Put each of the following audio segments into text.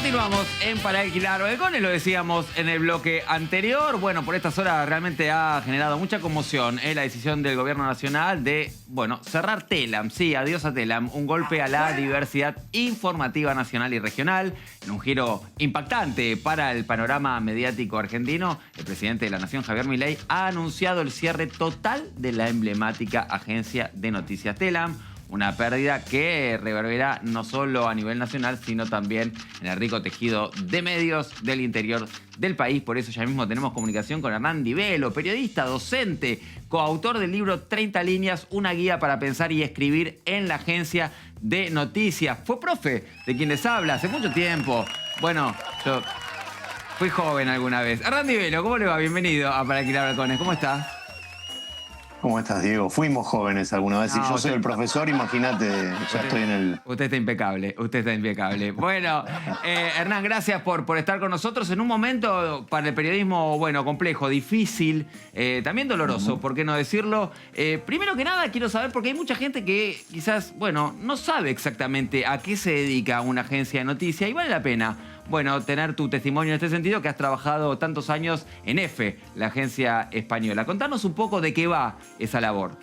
Continuamos en Para Alquilar Balcones, lo decíamos en el bloque anterior. Bueno, por estas horas realmente ha generado mucha conmoción la decisión del gobierno nacional de, cerrar Telam. Sí, adiós a Telam. Un golpe a la diversidad informativa nacional y regional. En un giro impactante para el panorama mediático argentino, el presidente de la Nación, Javier Milei, ha anunciado el cierre total de la emblemática agencia de noticias Telam. Una pérdida que reverbera no solo a nivel nacional, sino también en el rico tejido de medios del interior del país. Por eso ya mismo tenemos comunicación con Hernán Di Velo, periodista, docente, coautor del libro 30 líneas, una guía para pensar y escribir en la agencia de noticias. Fue profe de quien les habla hace mucho tiempo. Bueno, yo fui joven alguna vez. Hernán Di Velo, ¿cómo le va? Bienvenido a Para Alquilar Balcones. ¿Cómo estás? ¿Cómo estás, Diego? Fuimos jóvenes alguna vez. No, y yo soy el profesor, imagínate, ya estoy en el... Usted está impecable, usted está impecable. Bueno, Hernán, gracias por estar con nosotros en un momento para el periodismo, complejo, difícil, también doloroso, ¿por qué no decirlo? Primero que nada, quiero saber, porque hay mucha gente que quizás, no sabe exactamente a qué se dedica una agencia de noticias y vale la pena, tener tu testimonio en este sentido, que has trabajado tantos años en EFE, la agencia española. Contanos un poco de qué va esa labor.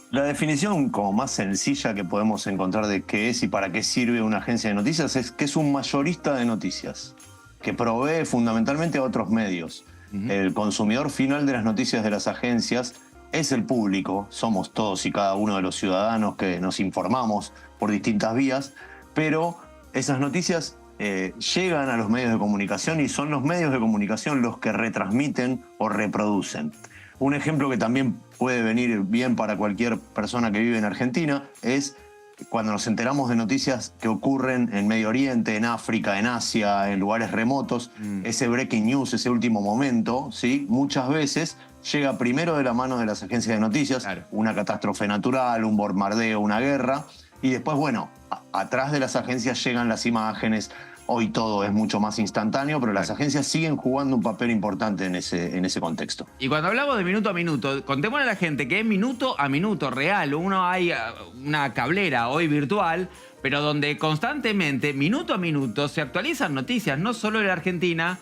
La definición como más sencilla que podemos encontrar de qué es y para qué sirve una agencia de noticias es que es un mayorista de noticias, que provee fundamentalmente a otros medios. El consumidor final de las noticias de las agencias es el público, somos todos y cada uno de los ciudadanos que nos informamos por distintas vías, pero esas noticias llegan a los medios de comunicación y son los medios de comunicación los que retransmiten o reproducen. Un ejemplo que también puede venir bien para cualquier persona que vive en Argentina es cuando nos enteramos de noticias que ocurren en Medio Oriente, en África, en Asia, en lugares remotos. Ese breaking news, ese último momento, ¿sí? Muchas veces llega primero de la mano de las agencias de noticias, claro. Una catástrofe natural, un bombardeo, una guerra, y después, atrás de las agencias llegan las imágenes. Hoy todo es mucho más instantáneo, pero las agencias siguen jugando un papel importante en ese contexto. Y cuando hablamos de minuto a minuto, contémosle a la gente que es minuto a minuto real. Hay una cablera hoy virtual, pero donde constantemente, minuto a minuto, se actualizan noticias, no solo de la Argentina,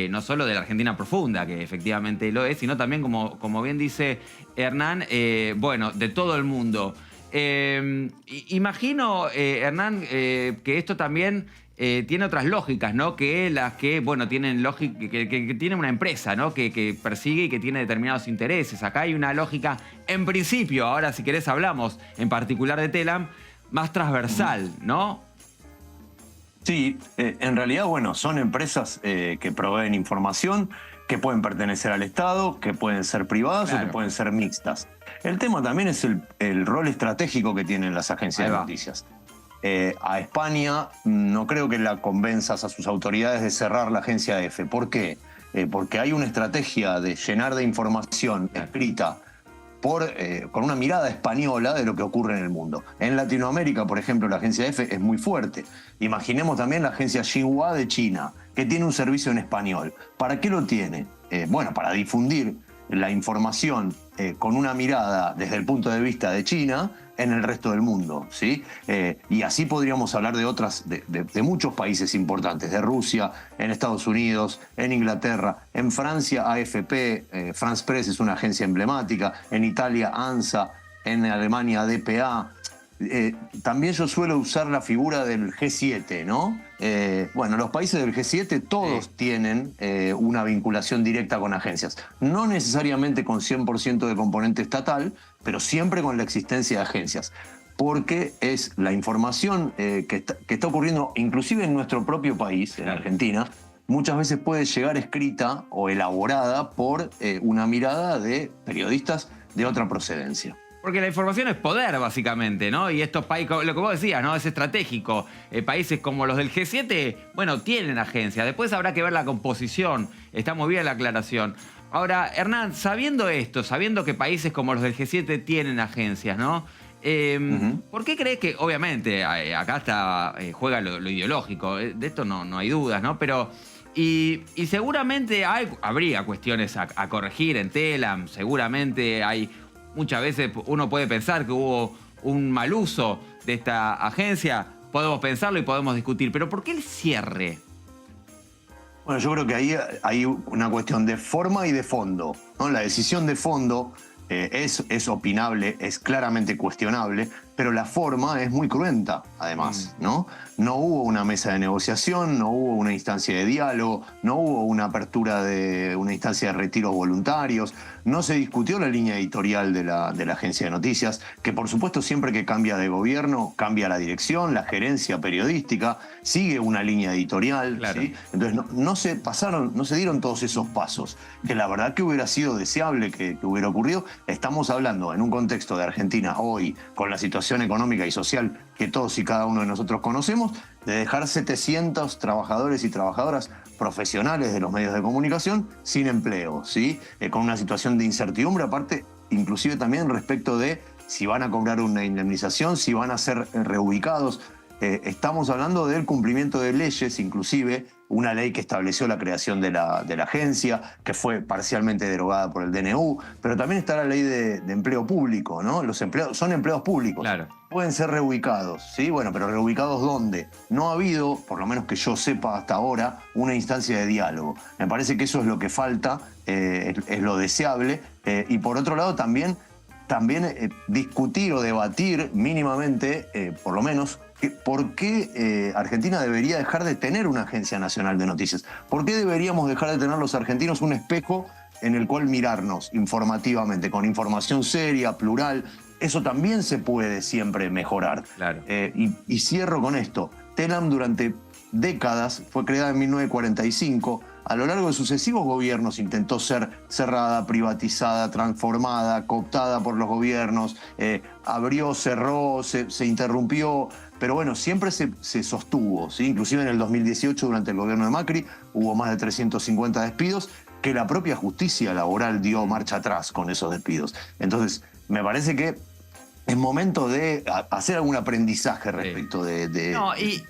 no solo de la Argentina profunda, que efectivamente lo es, sino también, como bien dice Hernán, de todo el mundo. Imagino, Hernán, que esto también tiene otras lógicas, ¿no? Que las que, tienen lógica, que tiene una empresa, ¿no? Que persigue y que tiene determinados intereses. Acá hay una lógica, en principio, ahora si querés hablamos en particular de Telam, más transversal, ¿no? Sí, en realidad, son empresas que proveen información, que pueden pertenecer al Estado, que pueden ser privadas, claro, o que pueden ser mixtas. El tema también es el rol estratégico que tienen las agencias de noticias. A España no creo que la convenzas a sus autoridades de cerrar la agencia EFE. ¿Por qué? Porque hay una estrategia de llenar de información escrita con una mirada española de lo que ocurre en el mundo. En Latinoamérica, por ejemplo, la agencia EFE es muy fuerte. Imaginemos también la agencia Xinhua de China, que tiene un servicio en español. ¿Para qué lo tiene? Para difundir la información con una mirada desde el punto de vista de China en el resto del mundo, ¿sí? Y así podríamos hablar de muchos países importantes, de Rusia, en Estados Unidos, en Inglaterra, en Francia, AFP, France Press es una agencia emblemática, en Italia, ANSA, en Alemania, DPA. También yo suelo usar la figura del G7, ¿no? Los países del G7 todos tienen una vinculación directa con agencias. No necesariamente con 100% de componente estatal, pero siempre con la existencia de agencias. Porque es la información que está ocurriendo, inclusive en nuestro propio país, en Argentina, muchas veces puede llegar escrita o elaborada por una mirada de periodistas de otra procedencia. Porque la información es poder, básicamente, ¿no? Y estos países, lo que vos decías, ¿no? Es estratégico. Países como los del G7, tienen agencias. Después habrá que ver la composición. Está muy bien la aclaración. Ahora, Hernán, sabiendo esto, sabiendo que países como los del G7 tienen agencias, ¿no? ¿Por qué crees que, obviamente, acá juega lo ideológico? De esto no hay dudas, ¿no? Pero... Y seguramente habría cuestiones a corregir en Telam. Seguramente hay... Muchas veces uno puede pensar que hubo un mal uso de esta agencia. podemos pensarlo y podemos discutir. Pero ¿por qué el cierre? Bueno, yo creo que ahí hay una cuestión de forma y de fondo, ¿no? La decisión de fondo es opinable, es claramente cuestionable, pero la forma es muy cruenta, además, ¿no? No hubo una mesa de negociación, no hubo una instancia de diálogo, no hubo una apertura de una instancia de retiros voluntarios, no se discutió la línea editorial de la agencia de noticias, que por supuesto siempre que cambia de gobierno, cambia la dirección, la gerencia periodística, sigue una línea editorial, claro. ¿sí? Entonces no se dieron todos esos pasos, que la verdad que hubiera sido deseable que hubiera ocurrido. Estamos hablando en un contexto de Argentina hoy, con la situación económica y social que todos y cada uno de nosotros conocemos, de dejar 700 trabajadores y trabajadoras profesionales de los medios de comunicación sin empleo, ¿sí? Con una situación de incertidumbre, aparte, inclusive también respecto de si van a cobrar una indemnización, si van a ser reubicados. Estamos hablando del cumplimiento de leyes, inclusive una ley que estableció la creación de la agencia, que fue parcialmente derogada por el DNU, pero también está la ley de empleo público, ¿no? Los empleados son empleados públicos. Claro. Pueden ser reubicados, ¿sí? Bueno, pero ¿reubicados dónde? No ha habido, por lo menos que yo sepa hasta ahora, una instancia de diálogo. Me parece que eso es lo que falta, es lo deseable. Y por otro lado también discutir o debatir mínimamente, por lo menos, ¿por qué Argentina debería dejar de tener una agencia nacional de noticias? ¿Por qué deberíamos dejar de tener los argentinos un espejo en el cual mirarnos informativamente, con información seria, plural? Eso también se puede siempre mejorar. Claro. Y cierro con esto. Telam durante décadas fue creada en 1945. A lo largo de sucesivos gobiernos intentó ser cerrada, privatizada, transformada, cooptada por los gobiernos, abrió, cerró, se interrumpió, pero bueno, siempre se sostuvo, ¿sí? Inclusive en el 2018, durante el gobierno de Macri, hubo más de 350 despidos, que la propia justicia laboral dio marcha atrás con esos despidos. Entonces, me parece que es momento de hacer algún aprendizaje respecto de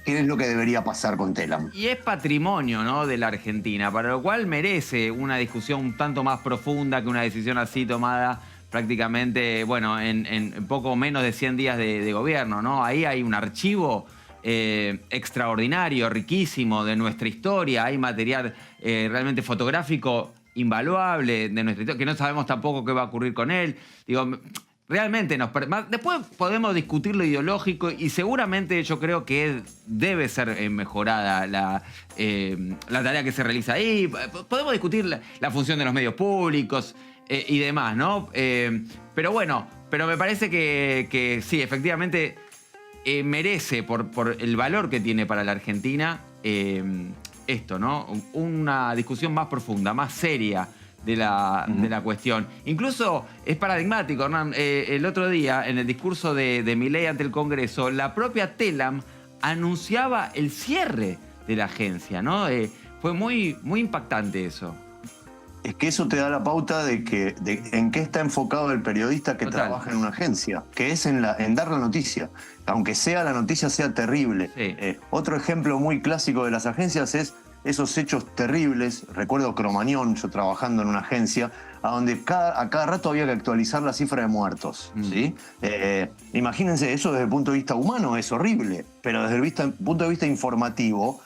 qué es lo que debería pasar con Telam. Y es patrimonio, ¿no?, de la Argentina, para lo cual merece una discusión un tanto más profunda que una decisión así tomada prácticamente, bueno, en poco menos de 100 días de gobierno, ¿no? Ahí hay un archivo extraordinario, riquísimo de nuestra historia, hay material realmente fotográfico invaluable de nuestra historia, que no sabemos tampoco qué va a ocurrir con él. Digo, realmente después podemos discutir lo ideológico y seguramente yo creo que debe ser mejorada la tarea que se realiza ahí. Podemos discutir la función de los medios públicos y demás, ¿no? Pero bueno, me parece que sí, efectivamente merece por el valor que tiene para la Argentina esto, ¿no? Una discusión más profunda, más seria de la cuestión. Incluso es paradigmático, Hernán. El otro día, en el discurso de Milei ante el Congreso, la propia Telam anunciaba el cierre de la agencia, ¿no? Fue muy, muy impactante eso. Es que eso te da la pauta de en qué está enfocado el periodista que trabaja en una agencia, que es en dar la noticia, aunque la noticia sea terrible. Sí. Otro ejemplo muy clásico de las agencias es esos hechos terribles. Recuerdo Cromañón, yo trabajando en una agencia, a donde a cada rato había que actualizar la cifra de muertos, ¿sí? Imagínense, eso desde el punto de vista humano es horrible, pero desde el punto de vista informativo,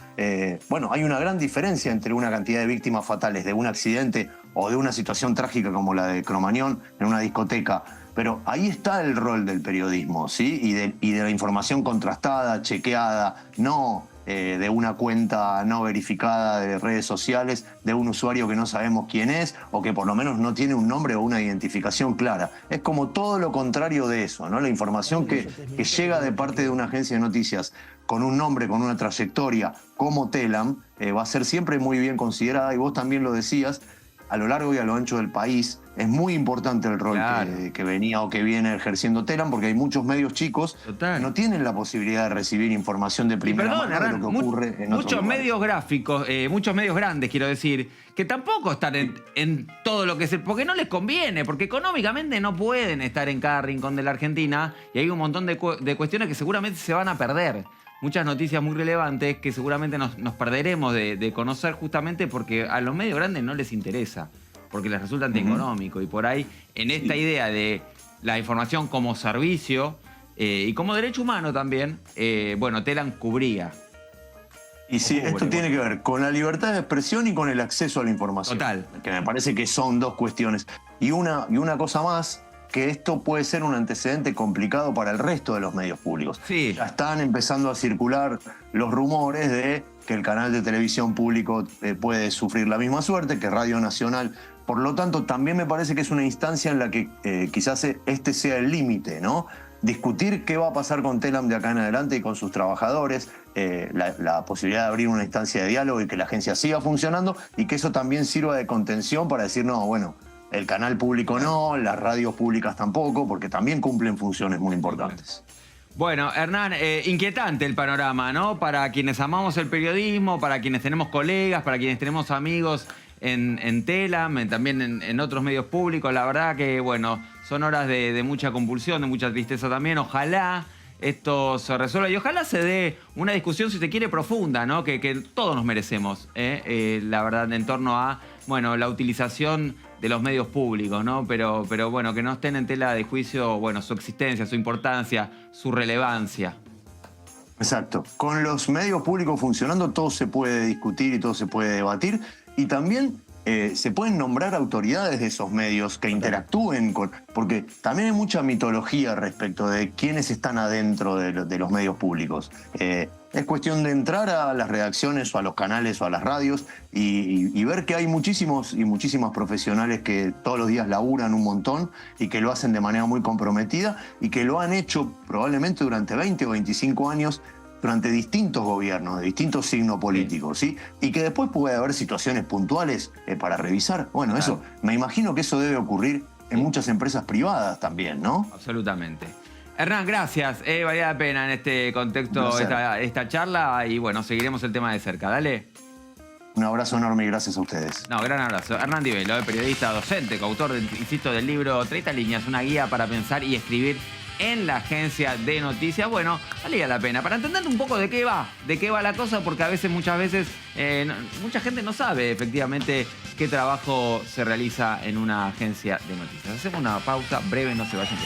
bueno, hay una gran diferencia entre una cantidad de víctimas fatales de un accidente o de una situación trágica como la de Cromañón en una discoteca. Pero ahí está el rol del periodismo, ¿sí? Y de la información contrastada, chequeada, no de una cuenta no verificada de redes sociales, de un usuario que no sabemos quién es o que por lo menos no tiene un nombre o una identificación clara. Es como todo lo contrario de eso, ¿no? La información que llega de parte de una agencia de noticias con un nombre, con una trayectoria como Telam, va a ser siempre muy bien considerada, y vos también lo decías, a lo largo y a lo ancho del país. Es muy importante el rol que venía o que viene ejerciendo Telam, porque hay muchos medios chicos que no tienen la posibilidad de recibir información de primera mano de lo que ocurre en muchos medios gráficos, muchos medios grandes, quiero decir, que tampoco están en todo lo que es porque no les conviene, porque económicamente no pueden estar en cada rincón de la Argentina, y hay un montón de cuestiones que seguramente se van a perder. Muchas noticias muy relevantes que seguramente nos perderemos de conocer, justamente porque a los medios grandes no les interesa, porque les resulta antieconómico. Y por ahí, en esta idea de la información como servicio, Y como derecho humano también, bueno, Telam cubría. Y sí, esto tiene que ver con la libertad de expresión y con el acceso a la información. Total. Que me parece que son dos cuestiones. Y una cosa más, que esto puede ser un antecedente complicado para el resto de los medios públicos. Sí. Ya están empezando a circular los rumores de que el canal de televisión público puede sufrir la misma suerte que Radio Nacional. Por lo tanto, también me parece que es una instancia en la que quizás este sea el límite, ¿no? Discutir qué va a pasar con Telam de acá en adelante y con sus trabajadores, la posibilidad de abrir una instancia de diálogo y que la agencia siga funcionando y que eso también sirva de contención para decir, no, bueno, el canal público no, las radios públicas tampoco, porque también cumplen funciones muy importantes. Bueno, Hernán, inquietante el panorama, ¿no? Para quienes amamos el periodismo, para quienes tenemos colegas, para quienes tenemos amigos en Telam, también en otros medios públicos. La verdad que, bueno, son horas de mucha compulsión, de mucha tristeza también. Ojalá esto se resuelva y ojalá se dé una discusión, si se quiere, profunda, ¿no? Que todos nos merecemos, la verdad, en torno a, bueno, la utilización de los medios públicos, ¿no? Pero bueno, que no estén en tela de juicio, bueno, su existencia, su importancia, su relevancia. Exacto. Con los medios públicos funcionando, todo se puede discutir y todo se puede debatir. Y también se pueden nombrar autoridades de esos medios que interactúen con... Porque también hay mucha mitología respecto de quiénes están adentro de los medios públicos. Es cuestión de entrar a las redacciones o a los canales o a las radios y ver que hay muchísimos y muchísimas profesionales que todos los días laburan un montón y que lo hacen de manera muy comprometida y que lo han hecho probablemente durante 20 o 25 años durante distintos gobiernos, de distintos signos políticos, ¿sí? Y que después puede haber situaciones puntuales para revisar. Bueno, claro. Eso, me imagino que eso debe ocurrir en muchas empresas privadas también, ¿no? Absolutamente. Hernán, gracias. Valía la pena en este contexto esta charla y bueno, seguiremos el tema de cerca. Dale. Un abrazo enorme y gracias a ustedes. No, gran abrazo. Hernán Di Velo, periodista, docente, coautor, insisto, del libro 30 líneas, una guía para pensar y escribir en la agencia de noticias. Bueno, valía la pena para entender un poco de qué va la cosa, porque muchas veces, mucha gente no sabe efectivamente qué trabajo se realiza en una agencia de noticias. Hacemos una pausa breve, no se vayan.